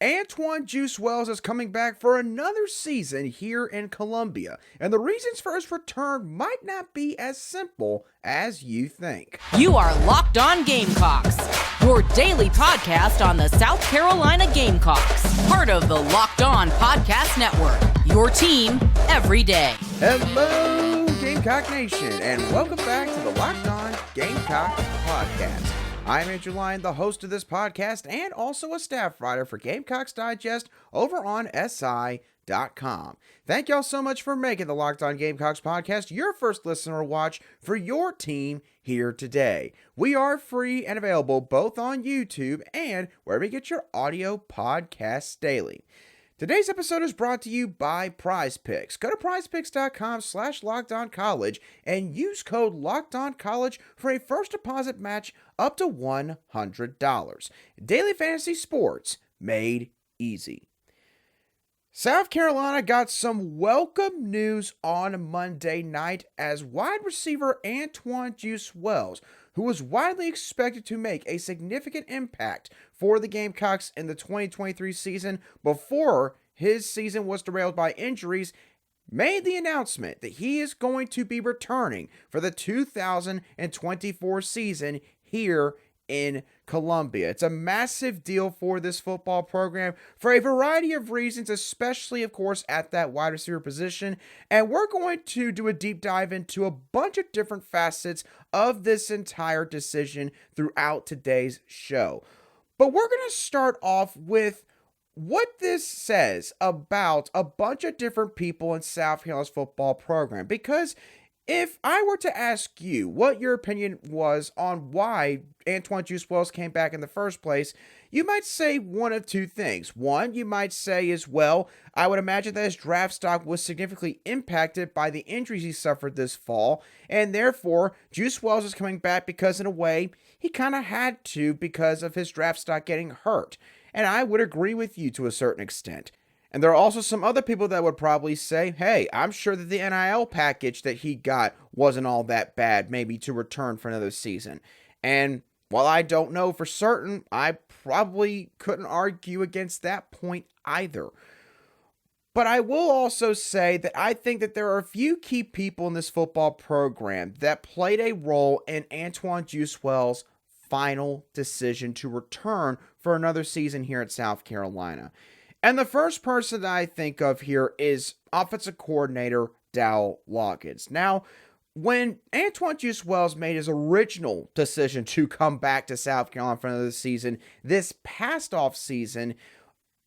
Antwane Juice Wells is coming back for another season here in Columbia, and the reasons for his return might not be as simple as you think. You are Locked On Gamecocks, your daily podcast on the South Carolina Gamecocks, part of the Locked On Podcast Network, your team every day. Hello, Gamecock Nation, and welcome back to the Locked On Gamecocks podcast. I'm Andrew Lyon, the host of this podcast, and also a staff writer for Gamecocks Digest over on SI.com. Thank y'all so much for making the Locked On Gamecocks podcast your first listen or watch for your team here today. We are free and available both on YouTube and wherever you get your audio podcasts daily. Today's episode is brought to you by Prize Picks. Go to prizepicks.com/lockedoncollege and use code LOCKEDONCollege for a first deposit match up to $100. Daily fantasy sports made easy. South Carolina got some welcome news on Monday night as wide receiver Antwane Juice Wells, who was widely expected to make a significant impact for the Gamecocks in the 2023 season before his season was derailed by injuries, made the announcement that he is going to be returning for the 2024 season here in Columbia. It's a massive deal for this football program for a variety of reasons, especially, of course, at that wide receiver position. And we're going to do a deep dive into a bunch of different facets of this entire decision throughout today's show. But we're going to start off with what this says about a bunch of different people in South Carolina's football program. Because if I were to ask you what your opinion was on why Antwane Juice Wells came back in the first place, you might say one of two things. One, you might say as well, I would imagine that his draft stock was significantly impacted by the injuries he suffered this fall, and therefore Juice Wells is coming back because in a way he kind of had to because of his draft stock getting hurt. And I would agree with you to a certain extent. And there are also some other people that would probably say, hey, I'm sure that the NIL package that he got wasn't all that bad, maybe to return for another season. And while I don't know for certain, I probably couldn't argue against that point either. But I will also say that I think that there are a few key people in this football program that played a role in Antwane Juice Wells' final decision to return for another season here at South Carolina. And the first person that I think of here is offensive coordinator Dowell Loggains. Now, when Antwane Juice Wells made his original decision to come back to South Carolina for another season this past offseason,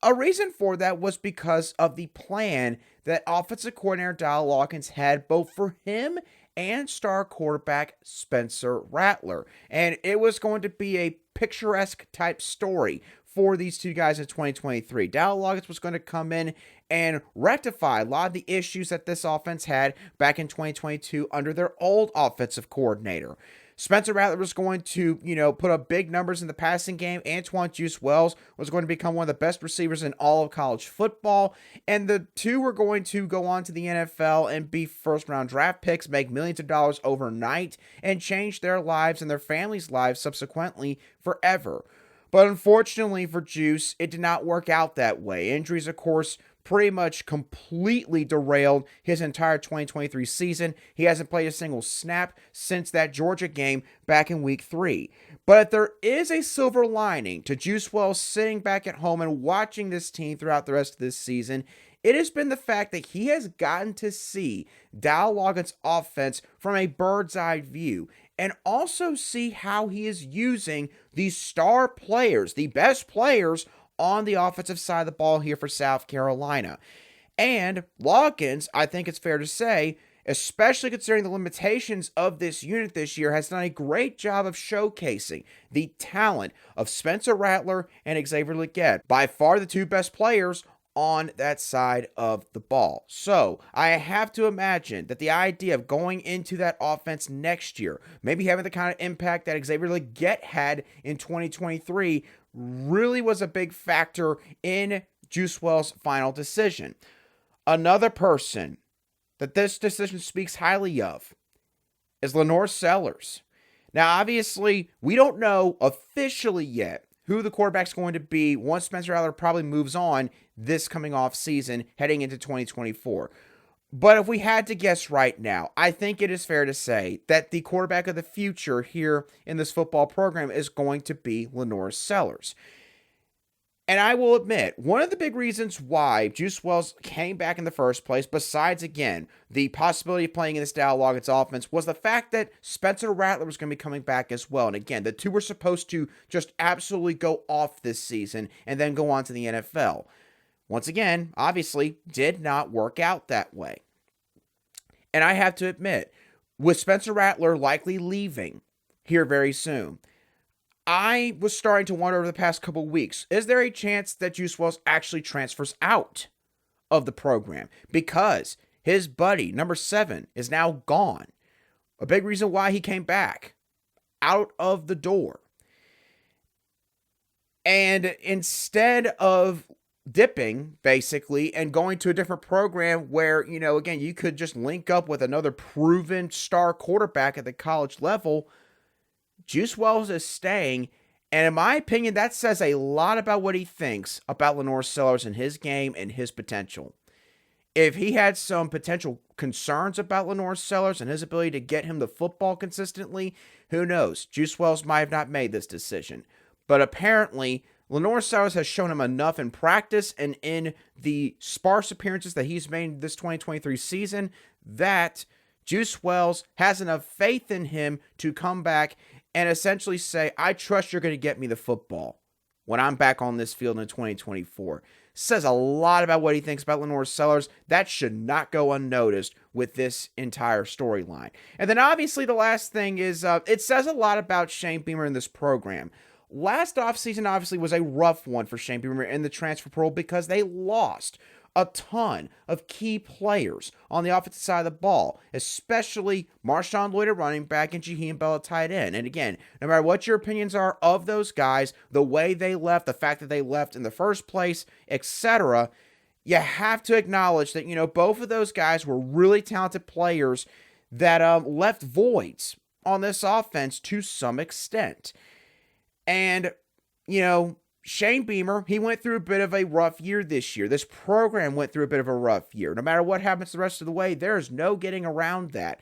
a reason for that was because of the plan that offensive coordinator Dowell Loggains had both for him and star quarterback Spencer Rattler. And it was going to be a picturesque type story for these two guys in 2023. Dowell Loggains was going to come in and rectify a lot of the issues that this offense had back in 2022 under their old offensive coordinator. Spencer Rattler was going to, put up big numbers in the passing game. Antwane Juice Wells was going to become one of the best receivers in all of college football. And the two were going to go on to the NFL and be first-round draft picks, make millions of dollars overnight, and change their lives and their families' lives subsequently forever. But unfortunately for Juice, it did not work out that way. Injuries, of course, pretty much completely derailed his entire 2023 season. He hasn't played a single snap since that Georgia game back in week 3. But there is a silver lining to Juice Wells sitting back at home and watching this team throughout the rest of this season. It has been the fact that he has gotten to see Dowell Loggains' offense from a bird's eye view and also see how he is using these star players, the best players on the offensive side of the ball here for South Carolina. And Loggains, I think it's fair to say, especially considering the limitations of this unit this year, has done a great job of showcasing the talent of Spencer Rattler and Xavier Legette, by far the two best players on that side of the ball. So I have to imagine that the idea of going into that offense next year, maybe having the kind of impact that Xavier Legette had in 2023, really was a big factor in Juice Wells' final decision. Another person that this decision speaks highly of is LaNorris Sellers. Now, obviously, we don't know officially yet who the quarterback's going to be once Spencer Rattler probably moves on this coming off season heading into 2024. But if we had to guess right now, I think it is fair to say that the quarterback of the future here in this football program is going to be LaNorris Sellers. And I will admit, one of the big reasons why Juice Wells came back in the first place, besides, again, the possibility of playing in this Dowell Loggains offense, was the fact that Spencer Rattler was going to be coming back as well. And again, the two were supposed to just absolutely go off this season and then go on to the NFL. Once again, obviously, did not work out that way. And I have to admit, with Spencer Rattler likely leaving here very soon, I was starting to wonder over the past couple of weeks, is there a chance that Juice Wells actually transfers out of the program? Because his buddy, number 7, is now gone. A big reason why he came back out of the door. And instead of dipping, basically, and going to a different program where, again, you could just link up with another proven star quarterback at the college level, Juice Wells is staying, and in my opinion, that says a lot about what he thinks about LaNorris Sellers and his game and his potential. If he had some potential concerns about LaNorris Sellers and his ability to get him the football consistently, who knows? Juice Wells might have not made this decision. But apparently, LaNorris Sellers has shown him enough in practice and in the sparse appearances that he's made this 2023 season that Juice Wells has enough faith in him to come back and essentially say, I trust you're going to get me the football when I'm back on this field in 2024. Says a lot about what he thinks about LaNorris Sellers. That should not go unnoticed with this entire storyline. And then obviously the last thing is, it says a lot about Shane Beamer in this program. Last offseason obviously was a rough one for Shane Beamer in the transfer portal because they lost a ton of key players on the offensive side of the ball, especially Marshawn Lloyd at running back and Jaheim Bell at tight end. And again, no matter what your opinions are of those guys, the way they left, the fact that they left in the first place, etc., you have to acknowledge that, both of those guys were really talented players that left voids on this offense to some extent. And, Shane Beamer, he went through a bit of a rough year this year. This program went through a bit of a rough year. No matter what happens the rest of the way, there's no getting around that.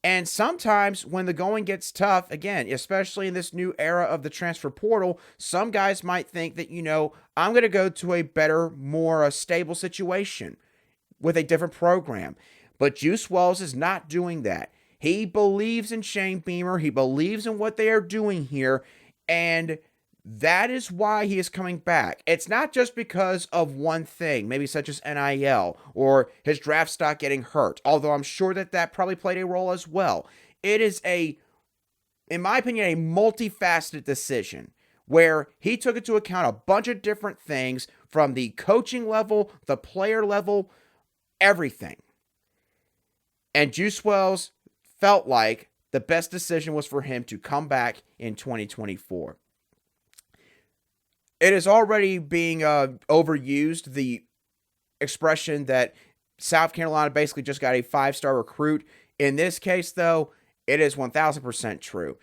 And sometimes when the going gets tough, again, especially in this new era of the transfer portal, some guys might think that, I'm going to go to a better, more stable situation with a different program. But Juice Wells is not doing that. He believes in Shane Beamer. He believes in what they are doing here. And that is why he is coming back. It's not just because of one thing, maybe such as NIL or his draft stock getting hurt, although I'm sure that probably played a role as well. It is in my opinion, a multifaceted decision where he took into account a bunch of different things from the coaching level, the player level, everything. And Juice Wells felt like the best decision was for him to come back in 2024. It is already being overused, the expression that South Carolina basically just got a 5-star recruit. In this case, though, it is 1,000% true.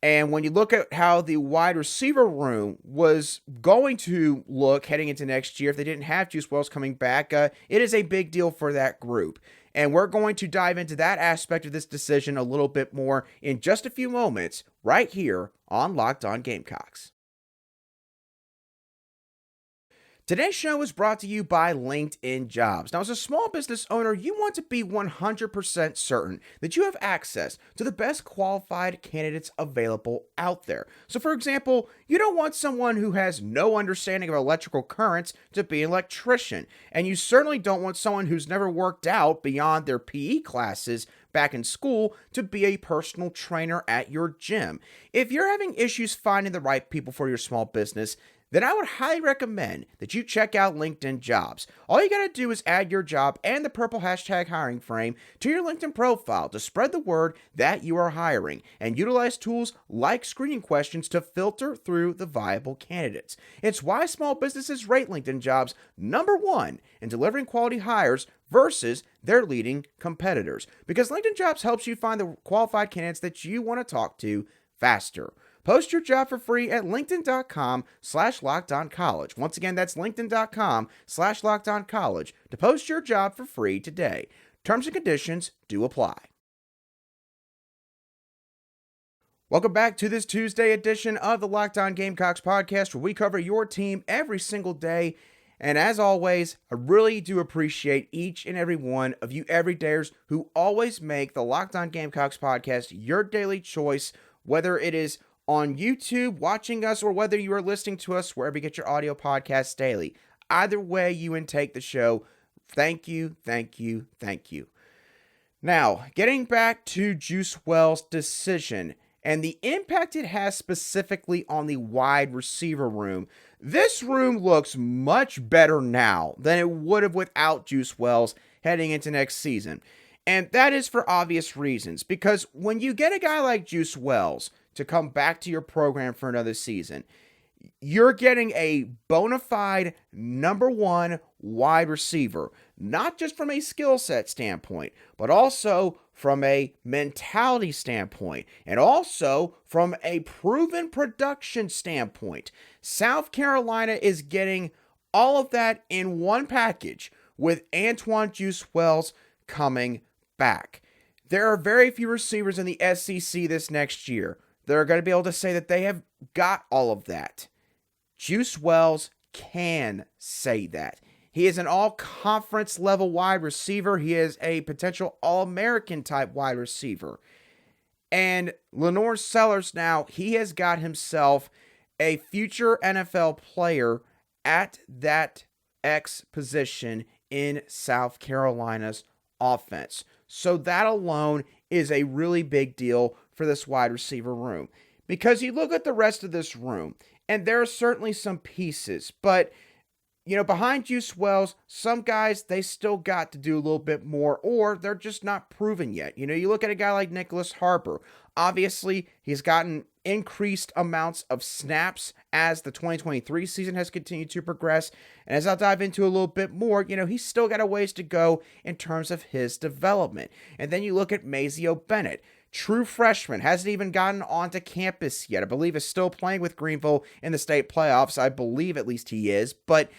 And when you look at how the wide receiver room was going to look heading into next year if they didn't have Juice Wells coming back, it is a big deal for that group. And we're going to dive into that aspect of this decision a little bit more in just a few moments right here on Locked On Gamecocks. Today's show is brought to you by LinkedIn Jobs. Now, as a small business owner, you want to be 100% certain that you have access to the best qualified candidates available out there. So, for example, you don't want someone who has no understanding of electrical currents to be an electrician, and you certainly don't want someone who's never worked out beyond their PE classes back in school to be a personal trainer at your gym. If you're having issues finding the right people for your small business, then I would highly recommend that you check out LinkedIn Jobs. All you gotta do is add your job and the purple hashtag hiring frame to your LinkedIn profile to spread the word that you are hiring, and utilize tools like screening questions to filter through the viable candidates. It's why small businesses rate LinkedIn Jobs #1 in delivering quality hires versus their leading competitors. Because LinkedIn Jobs helps you find the qualified candidates that you want to talk to faster. Post your job for free at linkedin.com/lockedoncollege. Once again, that's linkedin.com/lockedoncollege to post your job for free today. Terms and conditions do apply. Welcome back to this Tuesday edition of the Locked On Gamecocks podcast, where we cover your team every single day. And as always, I really do appreciate each and every one of you everydayers who always make the Locked On Gamecocks podcast your daily choice, whether it is on YouTube, watching us, or whether you are listening to us wherever you get your audio podcasts daily. Either way you intake the show, thank you, thank you, thank you. Now, getting back to Juice Wells' decision and the impact it has specifically on the wide receiver room. This room looks much better now than it would have without Juice Wells heading into next season. And that is for obvious reasons, because when you get a guy like Juice Wells to come back to your program for another season, you're getting a bona fide number one wide receiver, not just from a skill set standpoint, but also from a mentality standpoint, and also from a proven production standpoint. South Carolina is getting all of that in one package with Antwane Juice Wells coming back. There are very few receivers in the SEC this next year that are going to be able to say that they have got all of that. Juice Wells can say that. He is an all-conference level wide receiver. He is a potential All-American type wide receiver. And LaNorris Sellers now, he has got himself a future NFL player at that X position in South Carolina's offense. So that alone is a really big deal for this wide receiver room. Because you look at the rest of this room, and there are certainly some pieces, but behind Juice Wells, some guys, they still got to do a little bit more, or they're just not proven yet. You look at a guy like Nicholas Harper. Obviously, he's gotten increased amounts of snaps as the 2023 season has continued to progress. And as I'll dive into a little bit more, he's still got a ways to go in terms of his development. And then you look at Mazeo Bennett. True freshman, hasn't even gotten onto campus yet. I believe is still playing with Greenville in the state playoffs. I believe at least he is. But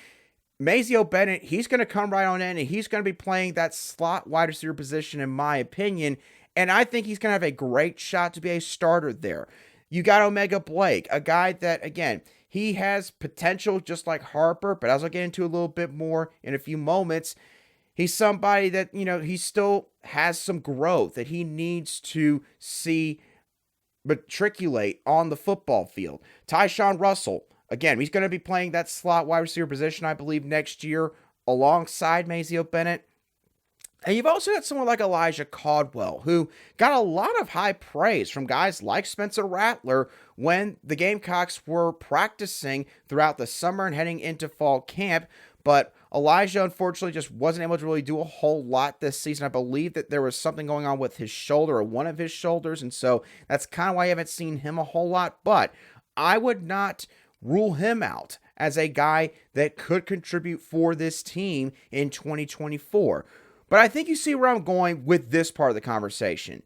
Mazeo Bennett, he's going to come right on in, and he's going to be playing that slot wide receiver position, in my opinion. And I think he's going to have a great shot to be a starter there. You got Omega Blake, a guy that, again, he has potential just like Harper, but as I'll get into a little bit more in a few moments, he's somebody that, he still has some growth that he needs to see matriculate on the football field. Tyshawn Russell, again, he's going to be playing that slot wide receiver position, I believe, next year alongside Mazeo Bennett. And you've also got someone like Elijah Caldwell, who got a lot of high praise from guys like Spencer Rattler when the Gamecocks were practicing throughout the summer and heading into fall camp. But Elijah, unfortunately, just wasn't able to really do a whole lot this season. I believe that there was something going on with his shoulder, or one of his shoulders, and so that's kind of why I haven't seen him a whole lot. But I would not rule him out as a guy that could contribute for this team in 2024. But I think you see where I'm going with this part of the conversation.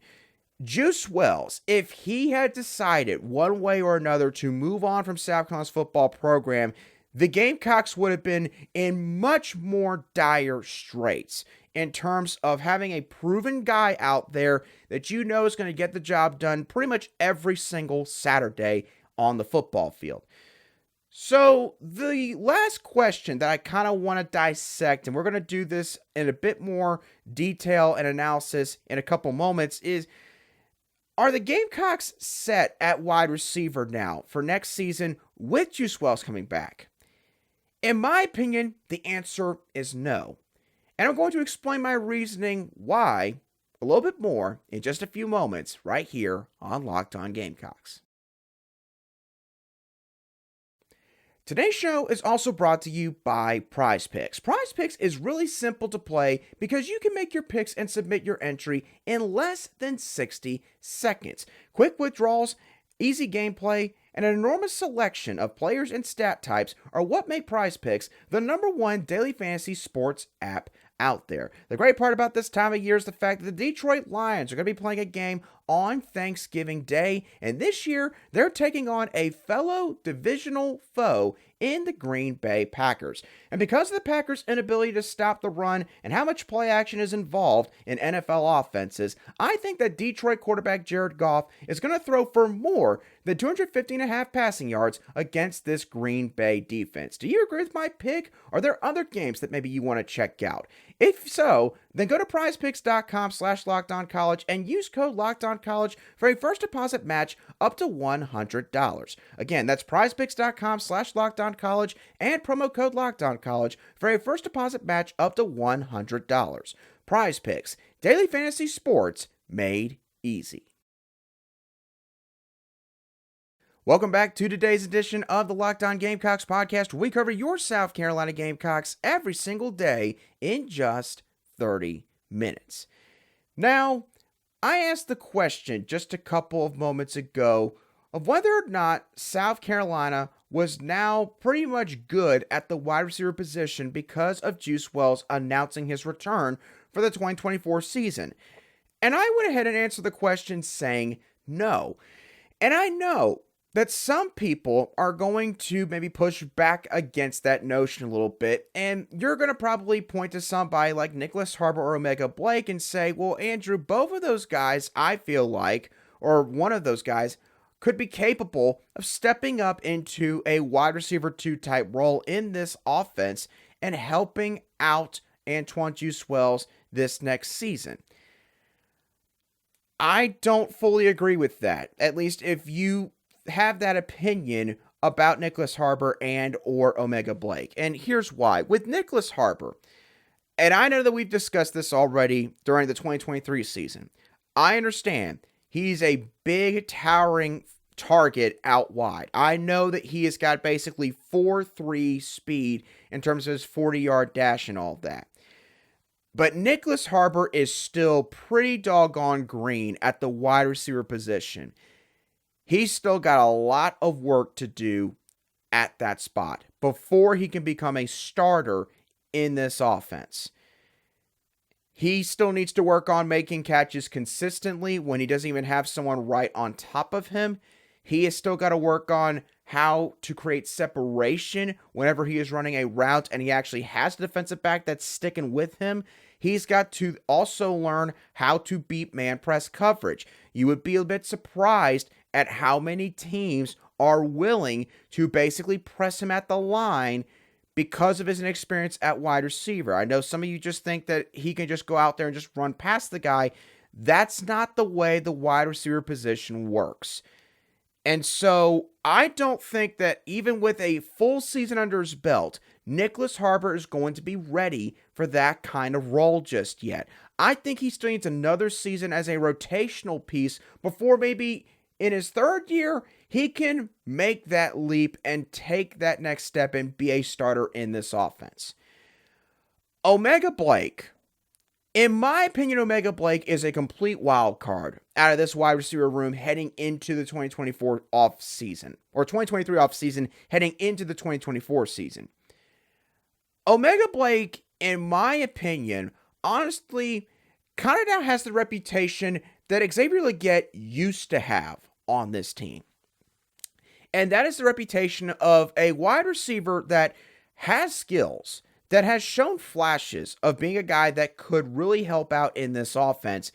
Juice Wells, if he had decided one way or another to move on from South Carolina's football program, the Gamecocks would have been in much more dire straits in terms of having a proven guy out there that is going to get the job done pretty much every single Saturday on the football field. So the last question that I kind of want to dissect, and we're going to do this in a bit more detail and analysis in a couple moments, is are the Gamecocks set at wide receiver now for next season with Juice Wells coming back? In my opinion, the answer is no. And I'm going to explain my reasoning why a little bit more in just a few moments right here on Locked On Gamecocks. Today's show is also brought to you by Prize Picks. Prize Picks is really simple to play because you can make your picks and submit your entry in less than 60 seconds. Quick withdrawals, easy gameplay, and an enormous selection of players and stat types are what make PrizePicks the #1 daily fantasy sports app out there. The great part about this time of year is the fact that the Detroit Lions are going to be playing a game on Thanksgiving Day, and this year they're taking on a fellow divisional foe in the Green Bay Packers. And because of the Packers' inability to stop the run and how much play action is involved in NFL offenses, I think that Detroit quarterback Jared Goff is going to throw for more than 250.5 passing yards against this Green Bay defense. Do you agree with my pick? Are there other games that maybe you want to check out? If so, then go to prizepicks.com/lockedoncollege and use code LOCKEDONCollege for a first deposit match up to $100. Again, that's prizepicks.com/lockedoncollege and promo code LOCKEDONCollege for a first deposit match up to $100. PrizePicks, daily fantasy sports made easy. Welcome back to today's edition of the Locked On Gamecocks podcast. We cover your South Carolina Gamecocks every single day in just 30 minutes. Now, I asked the question just a couple of moments ago of whether or not South Carolina was now pretty much good at the wide receiver position because of Juice Wells announcing his return for the 2024 season. And I went ahead and answered the question saying no. And I know that some people are going to maybe push back against that notion a little bit, and you're going to probably point to somebody like Nicholas Harbor or Omega Blake and say, well, Andrew, both of those guys, I feel like, or one of those guys, could be capable of stepping up into a wide receiver 2 type role in this offense and helping out Antwane Juice Wells this next season. I don't fully agree with that, at least if you have that opinion about Nicholas Harbor and or Omega Blake. And here's why. With Nicholas Harbor, and I know that we've discussed this already during the 2023 season, I understand he's a big towering target out wide. I know that he has got basically 4.3 speed in terms of his 40-yard dash and all that. But Nicholas Harbor is still pretty doggone green at the wide receiver position. He's still got a lot of work to do at that spot before he can become a starter in this offense. He still needs to work on making catches consistently when he doesn't even have someone right on top of him. He has still got to work on how to create separation whenever he is running a route and he actually has a defensive back that's sticking with him. He's got to also learn how to beat man press coverage. You would be a bit surprised at how many teams are willing to basically press him at the line because of his inexperience at wide receiver. I know some of you just think that he can just go out there and just run past the guy. That's not the way the wide receiver position works. And so I don't think that even with a full season under his belt, Nicholas Harbor is going to be ready for that kind of role just yet. I think he still needs another season as a rotational piece before maybe in his third year, he can make that leap and take that next step and be a starter in this offense. Omega Blake, in my opinion, Omega Blake is a complete wild card out of this wide receiver room heading into the 2024 offseason, or 2023 offseason heading into the 2024 season. Omega Blake, in my opinion, honestly, kind of now has the reputation that Xavier Legette used to have on this team. And that is the reputation of a wide receiver that has skills, that has shown flashes of being a guy that could really help out in this offense,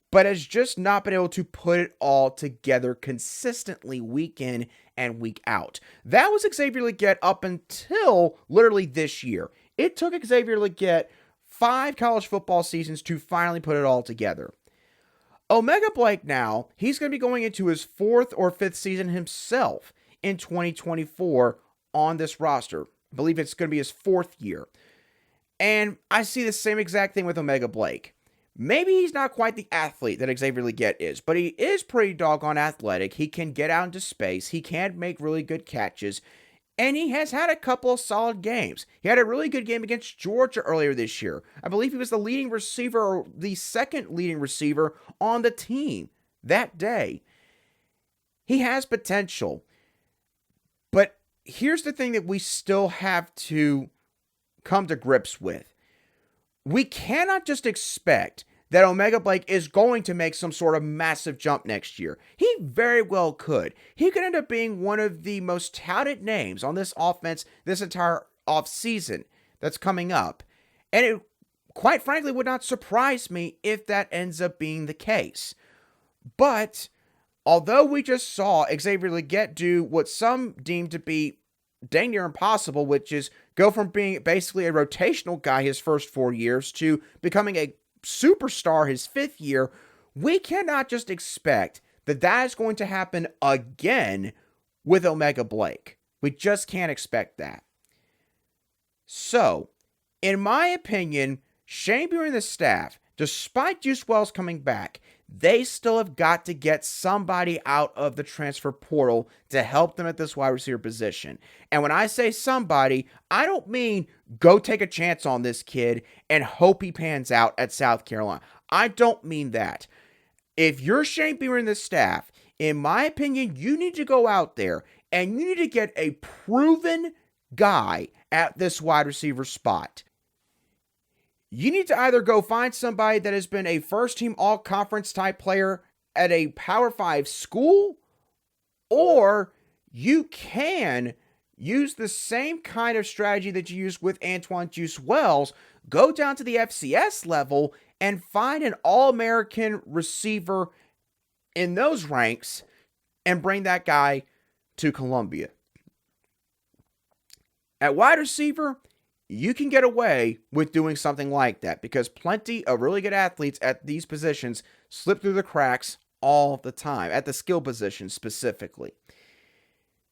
but has just not been able to put it all together consistently week in and week out. That was Xavier Legette up until literally this year. It took Xavier Legette 5 college football seasons to finally put it all together. Omega Blake now, he's going to be going into his 4th or 5th season himself in 2024 on this roster. I believe it's going to be his 4th year. And I see the same exact thing with Omega Blake. Maybe he's not quite the athlete that Xavier Legette is, but he is pretty doggone athletic. He can get out into space. He can make really good catches. And he has had a couple of solid games. He had a really good game against Georgia earlier this year. I believe he was the leading receiver, or the second leading receiver on the team that day. He has potential. here's the thing that we still have to come to grips with. We cannot just expect that O'Mega Blake is going to make some sort of massive jump next year. He very well could. He could end up being one of the most touted names on this offense this entire offseason that's coming up. And it, quite frankly, would not surprise me if that ends up being the case. But although we just saw Xavier Legette do what some deem to be dang near impossible, which is go from being basically a rotational guy his first 4 years to becoming a superstar his 5th year, we cannot just expect that that is going to happen again with O'Mega Blake. We just can't expect that. So, in my opinion, Shane Beer and the staff, despite Juice Wells coming back, they still have got to get somebody out of the transfer portal to help them at this wide receiver position. And when I say somebody, I don't mean go take a chance on this kid and hope he pans out at South Carolina. I don't mean that. If you're Shane Beer and the staff, in my opinion, you need to go out there and you need to get a proven guy at this wide receiver spot. You need to either go find somebody that has been a first-team all-conference type player at a Power 5 school, or you can use the same kind of strategy that you used with Antwane Juice Wells, go down to the FCS level and find an All-American receiver in those ranks and bring that guy to Columbia. At wide receiver, you can get away with doing something like that because plenty of really good athletes at these positions slip through the cracks all the time, at the skill position specifically.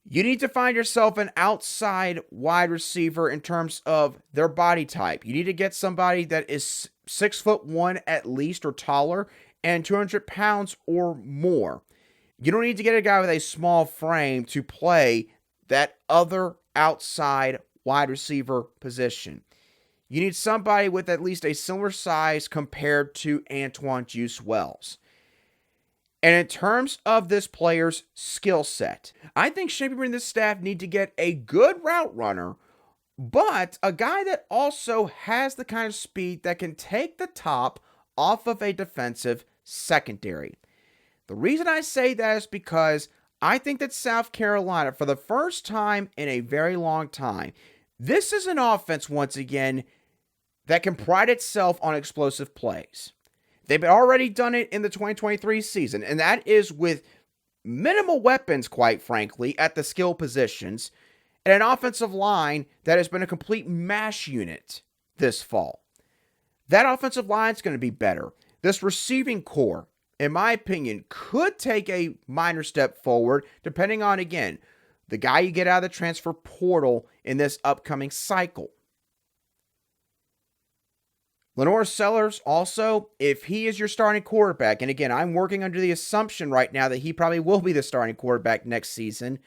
You need to find yourself an outside wide receiver in terms of their body type. You need to get somebody that is 6'1" at least or taller and 200 pounds or more. You don't need to get a guy with a small frame to play that other outside wide receiver position. You need somebody with at least a similar size compared to Antwane Juice Wells. And in terms of this player's skill set, I think Shane Beamer and this staff need to get a good route runner, but a guy that also has the kind of speed that can take the top off of a defensive secondary. The reason I say that is because I think that South Carolina, for the first time in a very long time, this is an offense, once again, that can pride itself on explosive plays. They've already done it in the 2023 season, and that is with minimal weapons, quite frankly, at the skill positions, and an offensive line that has been a complete mash unit this fall. That offensive line is going to be better. This receiving core, in my opinion, could take a minor step forward, depending on, again, the guy you get out of the transfer portal in this upcoming cycle. LaNorris Sellers also, if he is your starting quarterback, and again, I'm working under the assumption right now that he probably will be the starting quarterback next season.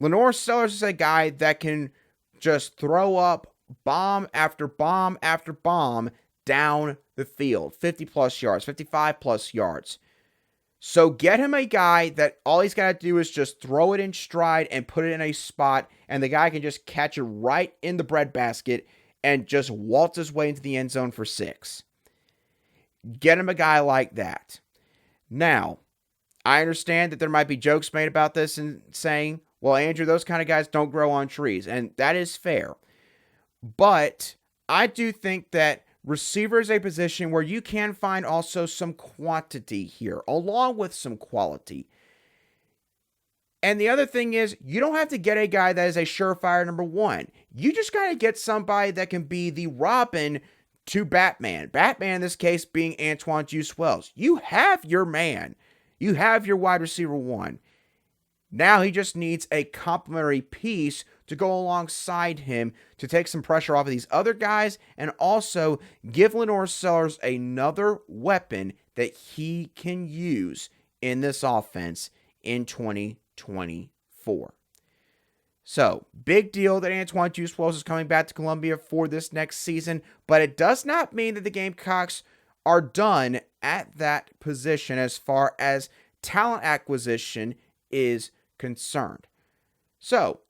LaNorris Sellers is a guy that can just throw up bomb after bomb after bomb down the field. 50-plus yards, 55-plus yards. So get him a guy that all he's got to do is just throw it in stride and put it in a spot, and the guy can just catch it right in the breadbasket and just waltz his way into the end zone for 6. Get him a guy like that. Now, I understand that there might be jokes made about this and saying, well, Andrew, those kind of guys don't grow on trees, and that is fair. But I do think that receiver is a position where you can find also some quantity here, along with some quality. And the other thing is, you don't have to get a guy that is a surefire number 1. You just got to get somebody that can be the Robin to Batman. Batman in this case being Antwane Juice Wells. You have your man. You have your wide receiver 1. Now he just needs a complementary piece to go alongside him to take some pressure off of these other guys and also give LaNorris Sellers another weapon that he can use in this offense in 2024. So, big deal that Antwane Juice Wells is coming back to Columbia for this next season, but it does not mean that the Gamecocks are done at that position as far as talent acquisition is concerned. So,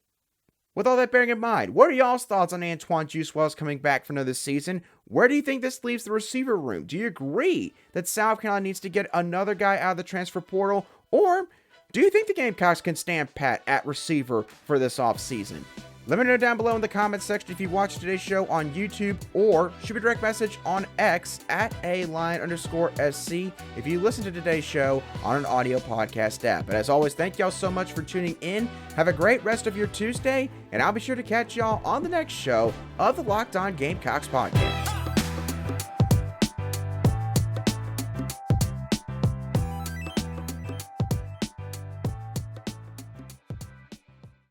With all that bearing in mind, what are y'all's thoughts on Antwane Juice Wells coming back for another season? Where do you think this leaves the receiver room? Do you agree that South Carolina needs to get another guy out of the transfer portal? Or do you think the Gamecocks can stand pat at receiver for this offseason? Let me know down below in the comments section if you watched today's show on YouTube, or shoot me a direct message on X at @ALion_SC if you listen to today's show on an audio podcast app. But as always, thank y'all so much for tuning in. Have a great rest of your Tuesday, and I'll be sure to catch y'all on the next show of the Locked On Gamecocks podcast.